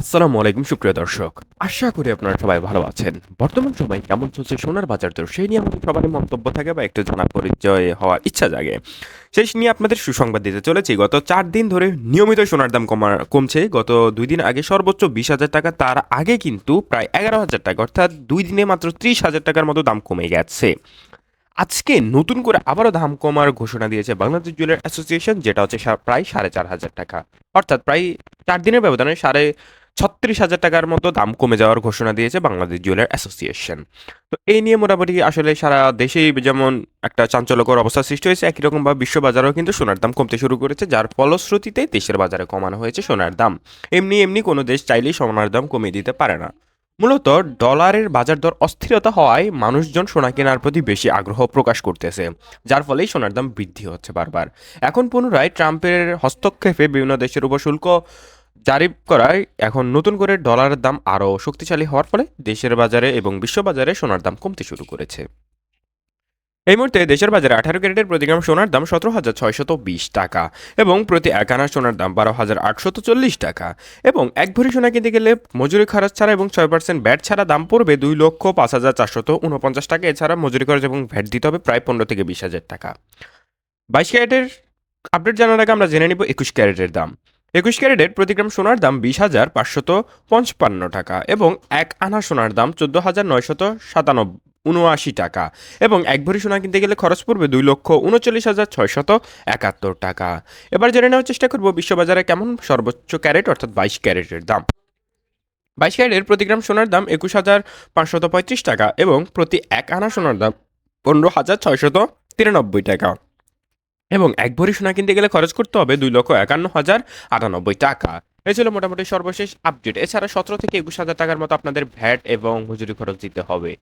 আসসালামু আলাইকুম সুপ্রিয় দর্শক। আশা করি আপনারা সবাই ভালো আছেন। বর্তমান সময়ে কেমন চলছে সোনার বাজার দর সেই নিয়ে আমাদের সবারই মন্তব্য থাকে বা একটু জানার পরিচয় হওয়ার ইচ্ছা জাগে। সেই নিয়ে আপনাদের সুসংবাদ দিতে চলেছি। গত ৪ দিন ধরে নিয়মিত সোনার দাম কমছে। গত ২ দিন আগে সর্বোচ্চ ২০,০০০ টাকা, তার আগে কিন্তু প্রায় ১১,০০০ টাকা, অর্থাৎ ২ দিনে মাত্র ৩০,০০০ টাকার মতো দাম কমে গেছে। আজকে নতুন করে আবারও দাম কমার ঘোষণা দিয়েছে বাংলাদেশ জুয়েলার অ্যাসোসিয়েশন, যেটা হচ্ছে প্রায় ৪,৫০০ টাকা, অর্থাৎ প্রায় ৪ দিনের ব্যবধানে ৩৬,০০০ টাকার মতো দাম কমে যাওয়ার ঘোষণা দিয়েছে বাংলাদেশ জুয়েলার অ্যাসোসিয়েশন। তো এই নিয়ে মোটামুটি আসলে সারা দেশেই যেমন একটা চাঞ্চল্যকর অবস্থা সৃষ্টি হয়েছে, একই রকমভাবে বিশ্ববাজারেও কিন্তু সোনার দাম কমতে শুরু করেছে, যার ফলশ্রুতিতে দেশের বাজারে কমানো হয়েছে সোনার দাম। এমনি এমনি কোনো দেশ চাইলেই সোনার দাম কমিয়ে দিতে পারে না। মূলত ডলারের বাজার দর অস্থিরতা হওয়ায় মানুষজন সোনা কেনার প্রতি বেশি আগ্রহ প্রকাশ করতেছে, যার ফলেই সোনার দাম বৃদ্ধি হচ্ছে বারবার। এখন পুনরায় ট্রাম্পের হস্তক্ষেপে বিভিন্ন দেশের উপর শুল্ক জারি করায় এখন নতুন করে ডলারের দাম আরও শক্তিশালী হওয়ার ফলে দেশের বাজারে এবং বিশ্ববাজারে সোনার দাম কমতে শুরু করেছে। এই মুহূর্তে দেশের বাজারে ১৮ ক্যারেটের প্রতি গ্রাম সোনার দাম ১৭,৬২০ টাকা এবং প্রতি ১ আনা সোনার দাম ১২,৮৪০ টাকা এবং এক ভরি সোনা কিনতে গেলে মজুরি খরচ ছাড়া এবং ৬% ভ্যাট ছাড়া দাম পড়বে ২,৫,৪৪৯ টাকা। এছাড়া মজুরি খরচ এবং ভ্যাট দিতে হবে প্রায় ১৫ থেকে ২০,০০০ টাকা। ২২ ক্যারেটের আপডেট জানার আগে আমরা জেনে নিব ২১ ক্যারেটের দাম। ২১ ক্যারেটের প্রতি গ্রাম সোনার দাম ২০,৫৫৫ টাকা এবং ১ আনা সোনার দাম ১৪,৯৭৯ টাকা এবং এক ভরি সোনা কিনতে গেলে খরচ পড়বে ২,৩৯,৬৭১ টাকা। এবার জেনে নেওয়ার চেষ্টা করব বিশ্ববাজারে কেমন সর্বোচ্চ ক্যারেট অর্থাৎ ২২ ক্যারেটের দাম। ২২ ক্যারেটের প্রতি গ্রাম সোনার দাম ২১,৫৩৫ টাকা এবং প্রতি ১ আনা সোনার দাম ১৫,৬৯৩ টাকা এবং এক ভরি সোনা কিনতে গেলে খরচ করতে হবে ২,৫১,০৯৮ টাকা। এই ছিল মোটামুটি সর্বশেষ আপডেট। এছাড়া ১৭ থেকে ২১,০০০ টাকার মতো আপনাদের ভ্যাট এবং মজুরি খরচ দিতে হবে।